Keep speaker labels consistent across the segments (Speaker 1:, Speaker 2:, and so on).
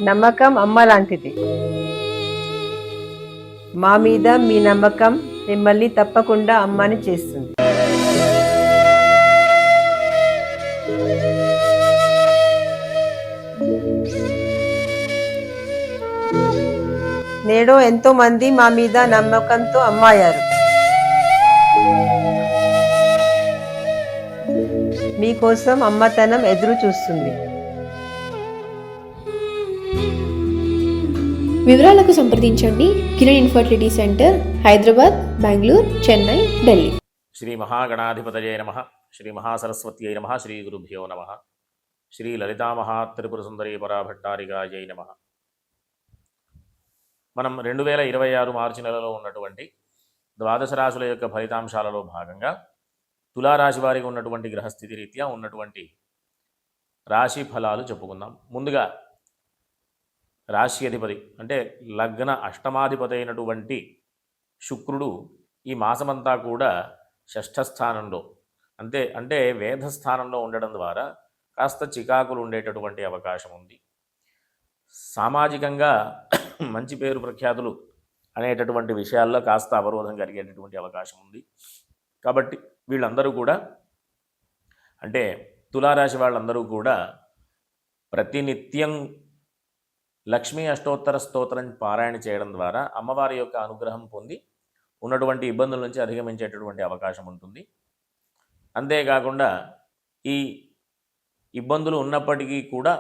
Speaker 1: నమ్మకం అమ్మ లాంటిది. మా మీద మీ నమ్మకం మిమ్మల్ని తప్పకుండా అమ్మని చేస్తుంది. నేడు ఎంతో మంది మా మీద నమ్మకంతో అమ్మాయారు. మీకోసం అమ్మతనం ఎదురు చూస్తుంది.
Speaker 2: వివరాలకు సంప్రదించండి. Kiran infertility centre, Hyderabad, Bengaluru, Chennai, Delhi.
Speaker 3: శ్రీ మహాగణాధిపతయే నమః. శ్రీ మహాసరస్వత్యై నమః. శ్రీ గురుభ్యో నమః. శ్రీ లలితామహాత్రిపుర సుందరీ పరాభట్టారికాయై నమః. మనం 2026 మార్చి నెలలో ఉన్నటువంటి ద్వాదశ రాశుల యొక్క ఫలితాంశాలలో భాగంగా తులారాశి వారికి ఉన్నటువంటి గ్రహస్థితి రీత్యా ఉన్నటువంటి రాశి ఫలాలు చెప్పుకుందాం. ముందుగా రాశి అధిపతి అంటే లగ్న అష్టమాధిపతి అయినటువంటి శుక్రుడు ఈ మాసమంతా కూడా షష్ఠ స్థానంలో అంటే వేధస్థానంలో ఉండడం ద్వారా కాస్త చికాకులు ఉండేటటువంటి అవకాశం ఉంది. సామాజికంగా మంచి పేరు ప్రఖ్యాతులు అనేటటువంటి విషయాల్లో కాస్త అవరోధం కలిగేటటువంటి అవకాశం ఉంది. కాబట్టి వీళ్ళందరూ కూడా అంటే తులారాశి వాళ్ళందరూ కూడా ప్రతినిత్యం లక్ష్మీ అష్టోత్తర స్తోత్రం పారాయణ చేయడం ద్వారా అమ్మవారి యొక్క అనుగ్రహం పొంది ఉన్నటువంటి ఇబ్బందుల నుంచి అధిగమించేటటువంటి అవకాశం ఉంటుంది. అంతేకాకుండా ఈ ఇబ్బందులు ఉన్నప్పటికీ కూడా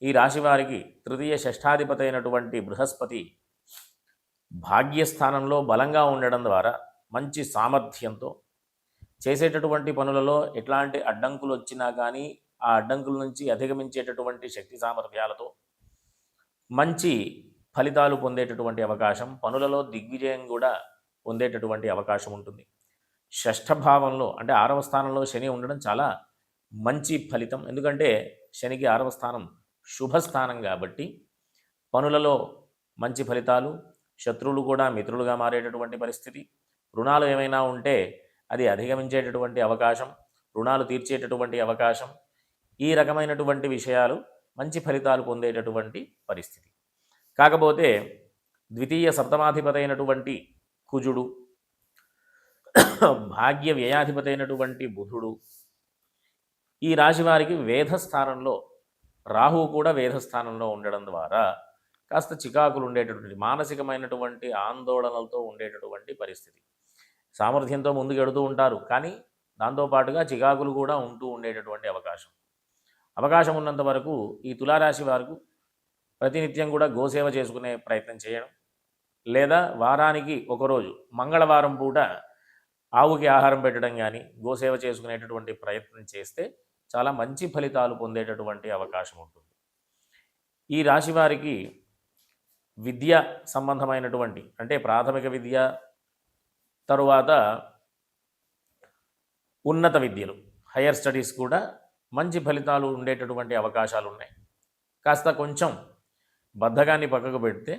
Speaker 3: ఈ రాశి వారికి తృతీయ షష్ఠాధిపతి అయినటువంటి బృహస్పతి భాగ్యస్థానంలో బలంగా ఉండడం ద్వారా మంచి సామర్థ్యంతో చేసేటటువంటి పనులలో ఎట్లాంటి అడ్డంకులు వచ్చినా కానీ ఆ అడ్డంకుల నుంచి అధిగమించేటటువంటి శక్తి సామర్థ్యాలతో మంచి ఫలితాలు పొందేటటువంటి అవకాశం, పనులలో దిగ్విజయం కూడా పొందేటటువంటి అవకాశం ఉంటుంది. షష్ఠ భావంలో అంటే 6వ స్థానంలో శని ఉండడం చాలా మంచి ఫలితం. ఎందుకంటే శనికి 6వ స్థానం శుభస్థానం కాబట్టి పనులలో మంచి ఫలితాలు, శత్రువులు కూడా మిత్రులుగా మారేటటువంటి పరిస్థితి, రుణాలు ఏమైనా ఉంటే అది అధిగమించేటటువంటి అవకాశం, రుణాలు తీర్చేటటువంటి అవకాశం, ఈ రకమైనటువంటి విషయాలు మంచి ఫలితాలు పొందేటటువంటి పరిస్థితి. కాకపోతే ద్వితీయ సప్తమాధిపతి అయినటువంటి కుజుడు, భాగ్య వ్యయాధిపతి అయినటువంటి బుధుడు ఈ రాశి వారికి వేధస్థానంలో, రాహువు కూడా వేధస్థానంలో ఉండడం ద్వారా కాస్త చికాకులు ఉండేటటువంటి మానసికమైనటువంటి ఆందోళనలతో ఉండేటటువంటి పరిస్థితి. సామర్థ్యంతో ముందుకెడుతూ ఉంటారు, కానీ దాంతోపాటుగా చికాకులు కూడా ఉంటూ ఉండేటటువంటి అవకాశం ఉన్నంత వరకు ఈ తులారాశి వారికి ప్రతినిత్యం కూడా గోసేవ చేసుకునే ప్రయత్నం చేయడం, లేదా వారానికి ఒకరోజు మంగళవారం పూట ఆవుకి ఆహారం పెట్టడం కానీ గోసేవ చేసుకునేటటువంటి ప్రయత్నం చేస్తే చాలా మంచి ఫలితాలు పొందేటటువంటి అవకాశం ఉంటుంది. ఈ రాశి వారికి విద్య సంబంధమైనటువంటి అంటే ప్రాథమిక విద్య తరువాత ఉన్నత విద్యలు, హయ్యర్ స్టడీస్ కూడా మంచి ఫలితాలు ఉండేటటువంటి అవకాశాలు ఉన్నాయి. కాస్త కొంచెం బద్ధకాన్ని పక్కకు పెడితే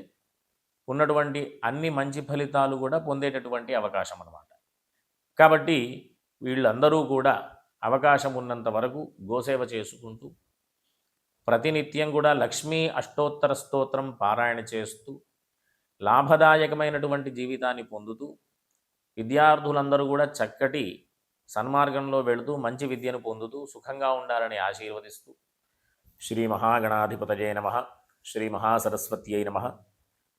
Speaker 3: ఉన్నటువంటి అన్ని మంచి ఫలితాలు కూడా పొందేటటువంటి అవకాశం అన్నమాట. కాబట్టి వీళ్ళందరూ కూడా అవకాశం ఉన్నంత వరకు గోసేవ చేసుకుంటూ ప్రతినిత్యం కూడా లక్ష్మీ అష్టోత్తర స్తోత్రం పారాయణ చేస్తూ లాభదాయకమైనటువంటి జీవితాన్ని పొందుతూ విద్యార్థులందరూ కూడా చక్కటి సన్మార్గంలో వెళుతూ మంచి విద్యను పొందుతూ సుఖంగా ఉండాలని ఆశీర్వదిస్తూ శ్రీ మహాగణాధిపతయే నమః. శ్రీ మహాసరస్వత్యై నమః.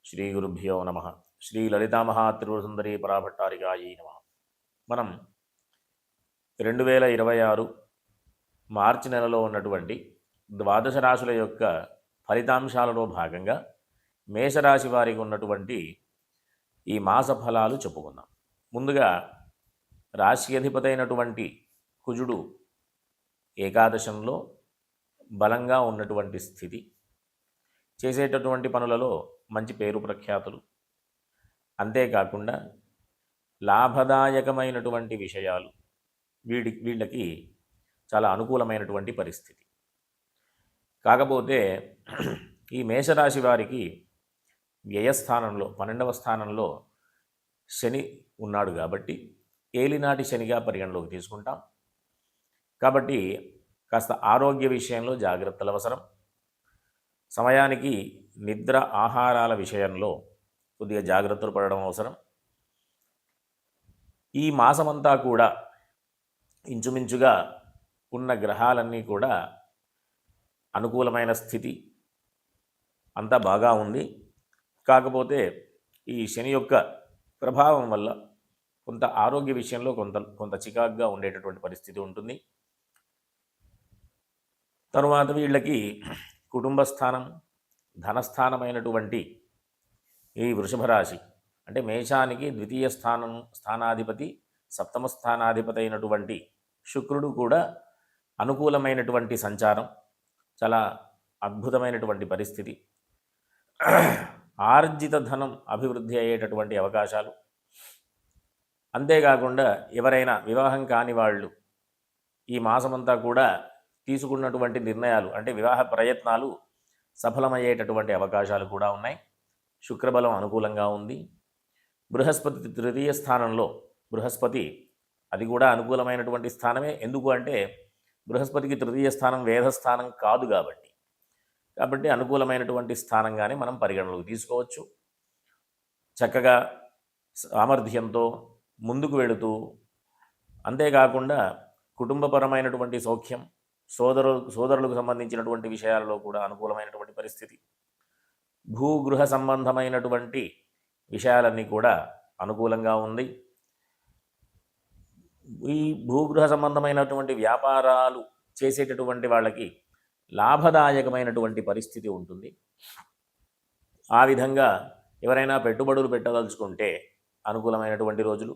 Speaker 3: శ్రీ గురుభ్యో నమః. శ్రీ లలితామహాత్రిపుర సుందరీ పరాభట్టారికాయై నమః. మనం 2026 మార్చి నెలలో ఉన్నటువంటి ద్వాదశ రాశుల యొక్క ఫలితాంశాలలో భాగంగా మేషరాశి వారికి ఉన్నటువంటి ఈ మాస ఫలాలు చెప్పుకుందాం. ముందుగా రాశి అధిపతి అయినటువంటి కుజుడు ఏకాదశంలో బలంగా ఉన్నటువంటి స్థితి, చేసేటటువంటి పనులలో మంచి పేరు ప్రఖ్యాతులు, అంతేకాకుండా లాభదాయకమైనటువంటి విషయాలు వీళ్ళకి చాలా అనుకూలమైనటువంటి పరిస్థితి. కాకపోతే ఈ మేషరాశి వారికి వ్యయస్థానంలో 12వ స్థానంలో శని ఉన్నాడు కాబట్టి ఏలినాటి శనిగా పరిగణలోకి తీసుకుంటాం. కాబట్టి కాస్త ఆరోగ్య విషయంలో జాగ్రత్తలు అవసరం. సమయానికి నిద్ర ఆహారాల విషయంలో కొద్దిగా జాగ్రత్తలు పడడం అవసరం. ఈ మాసమంతా కూడా ఇంచుమించుగా ఉన్న గ్రహాలన్నీ కూడా అనుకూలమైన స్థితి అంతా బాగా ఉంది. కాకపోతే ఈ శని యొక్క ప్రభావం వల్ల కొంత ఆరోగ్య విషయంలో కొంత చికాకుగా ఉండేటటువంటి పరిస్థితి ఉంటుంది. తరువాత వీళ్ళకి కుటుంబ స్థానం, ధనస్థానమైనటువంటి ఈ వృషభ రాశి అంటే మేషానికి ద్వితీయ స్థానాధిపతి, సప్తమ స్థానాధిపతి అయినటువంటి శుక్రుడు కూడా అనుకూలమైనటువంటి సంచారం, చాలా అద్భుతమైనటువంటి పరిస్థితి. ఆర్జిత ధనం అభివృద్ధి అయ్యేటటువంటి అవకాశాలు. అంతేకాకుండా ఎవరైనా వివాహం కాని వాళ్ళు ఈ మాసమంతా కూడా తీసుకున్నటువంటి నిర్ణయాలు అంటే వివాహ ప్రయత్నాలు సఫలమయ్యేటటువంటి అవకాశాలు కూడా ఉన్నాయి. శుక్రబలం అనుకూలంగా ఉంది. బృహస్పతి తృతీయ స్థానంలో, బృహస్పతి అది కూడా అనుకూలమైనటువంటి స్థానమే. ఎందుకు అంటే బృహస్పతికి తృతీయ స్థానం వేదస్థానం కాదు కాబట్టి అనుకూలమైనటువంటి స్థానంగానే మనం పరిగణలోకి తీసుకోవచ్చు. చక్కగా సామర్థ్యంతో ముందుకు వెళుతూ, అంతేకాకుండా కుటుంబపరమైనటువంటి సౌఖ్యం, సోదరులకు సంబంధించినటువంటి విషయాలలో కూడా అనుకూలమైనటువంటి పరిస్థితి. భూగృహ సంబంధమైనటువంటి విషయాలన్నీ కూడా అనుకూలంగా ఉంది. ఈ భూగృహ సంబంధమైనటువంటి వ్యాపారాలు చేసేటటువంటి వాళ్ళకి లాభదాయకమైనటువంటి పరిస్థితి ఉంటుంది. ఆ విధంగా ఎవరైనా పెట్టుబడులు పెట్టదలుచుకుంటే అనుకూలమైనటువంటి రోజులు.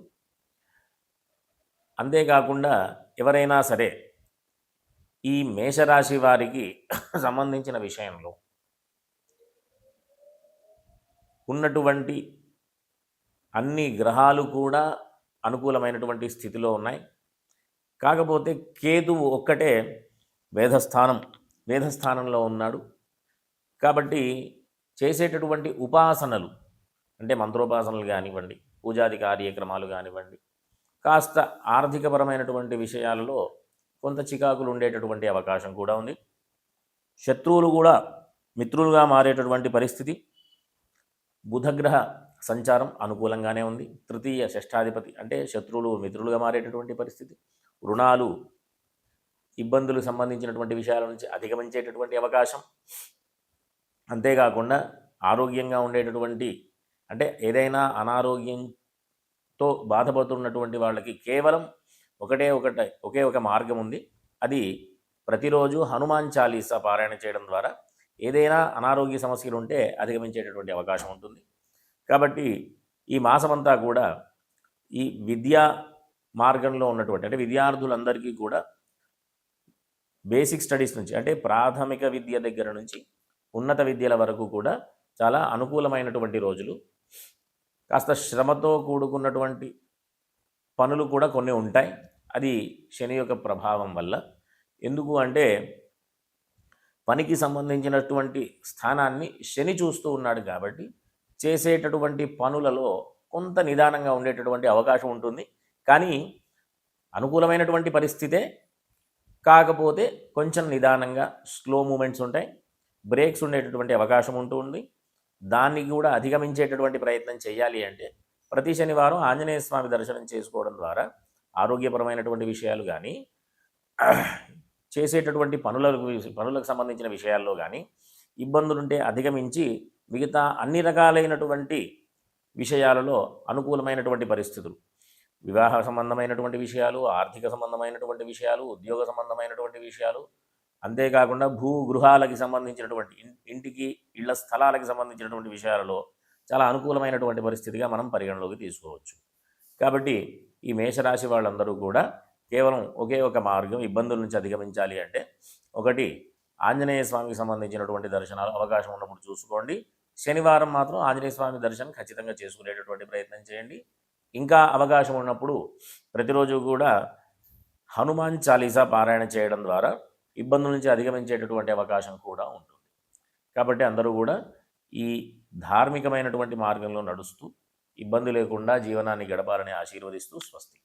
Speaker 3: అంతేకాకుండా ఎవరైనా సరే ఈ మేషరాశి వారికి సంబంధించిన విషయంలో ఉన్నటువంటి అన్ని గ్రహాలు కూడా అనుకూలమైనటువంటి స్థితిలో ఉన్నాయి. కాకపోతే కేతువు ఒక్కటే వేదస్థానంలో ఉన్నాడు. కాబట్టి చేసేటటువంటి ఉపాసనలు అంటే మంత్రోపాసనలు కానివ్వండి, పూజాది కార్యక్రమాలు కానివ్వండి, కాస్త ఆర్థికపరమైనటువంటి విషయాలలో కొంత చికాకులు ఉండేటటువంటి అవకాశం కూడా ఉంది. శత్రువులు కూడా మిత్రులుగా మారేటటువంటి పరిస్థితి. బుధగ్రహ సంచారం అనుకూలంగానే ఉంది. తృతీయ షష్ఠాధిపతి అంటే శత్రువులు మిత్రులుగా మారేటటువంటి పరిస్థితి. రుణాలు, ఇబ్బందులకు సంబంధించినటువంటి విషయాల నుంచి అధిగమించేటటువంటి అవకాశం. అంతేకాకుండా ఆరోగ్యంగా ఉండేటటువంటి అంటే ఏదైనా అనారోగ్యంతో బాధపడుతున్నటువంటి వాళ్ళకి కేవలం ఒకే ఒక మార్గం ఉంది. అది ప్రతిరోజు హనుమాన్ చాలీసా పారాయణ చేయడం ద్వారా ఏదైనా అనారోగ్య సమస్యలు ఉంటే అధిగమించేటటువంటి అవకాశం ఉంటుంది. కాబట్టి ఈ మాసమంతా కూడా ఈ విద్యా మార్గంలో ఉన్నటువంటి అంటే విద్యార్థులందరికీ కూడా బేసిక్ స్టడీస్ నుంచి అంటే ప్రాథమిక విద్య దగ్గర నుంచి ఉన్నత విద్యల వరకు కూడా చాలా అనుకూలమైనటువంటి రోజులు. కాస్త శ్రమతో కూడుకున్నటువంటి పనులు కూడా కొన్ని ఉంటాయి. అది శని యొక్క ప్రభావం వల్ల. ఎందుకు అంటే పనికి సంబంధించినటువంటి స్థానాన్ని శని చూస్తూ ఉన్నాడు కాబట్టి చేసేటటువంటి పనులలో కొంత నిదానంగా ఉండేటటువంటి అవకాశం ఉంటుంది. కానీ అనుకూలమైనటువంటి పరిస్థితే, కాకపోతే కొంచెం నిదానంగా స్లో మూమెంట్స్ ఉంటాయి, బ్రేక్స్ ఉండేటటువంటి అవకాశం ఉంటుంది. దాన్ని కూడా అధిగమించేటటువంటి ప్రయత్నం చేయాలి అంటే ప్రతి శనివారం ఆంజనేయ స్వామి దర్శనం చేసుకోవడం ద్వారా ఆరోగ్యపరమైనటువంటి విషయాలు కానీ చేసేటటువంటి పనులకు సంబంధించిన విషయాల్లో కానీ ఇబ్బందులుంటే అధిగమించి మిగతా అన్ని రకాలైనటువంటి విషయాలలో అనుకూలమైనటువంటి పరిస్థితులు, వివాహ సంబంధమైనటువంటి విషయాలు, ఆర్థిక సంబంధమైనటువంటి విషయాలు, ఉద్యోగ సంబంధమైనటువంటి విషయాలు, అంతేకాకుండా భూగృహాలకి సంబంధించినటువంటి ఇళ్ల స్థలాలకి సంబంధించినటువంటి విషయాలలో చాలా అనుకూలమైనటువంటి పరిస్థితిగా మనం పరిగణలోకి తీసుకోవచ్చు. కాబట్టి ఈ మేషరాశి వాళ్ళందరూ కూడా కేవలం ఒకే ఒక మార్గం ఇబ్బందుల నుంచి అధిగమించాలి అంటే ఒకటి ఆంజనేయ స్వామికి సంబంధించినటువంటి దర్శనాలు అవకాశం ఉన్నప్పుడు చూసుకోండి. శనివారం మాత్రం ఆంజనేయ స్వామి దర్శనం ఖచ్చితంగా చేసుకునేటటువంటి ప్రయత్నం చేయండి. ఇంకా అవకాశం ఉన్నప్పుడు ప్రతిరోజు కూడా హనుమాన్ చాలీసా పారాయణ చేయడం ద్వారా ఇబ్బందుల నుంచి అధిగమించేటటువంటి అవకాశం కూడా ఉంటుంది. కాబట్టి అందరూ కూడా ఈ ధార్మికమైనటువంటి మార్గంలో నడుస్తూ ఇబ్బంది లేకుండా జీవనాన్ని గడపాలని ఆశీర్వదిస్తూ స్వస్తి.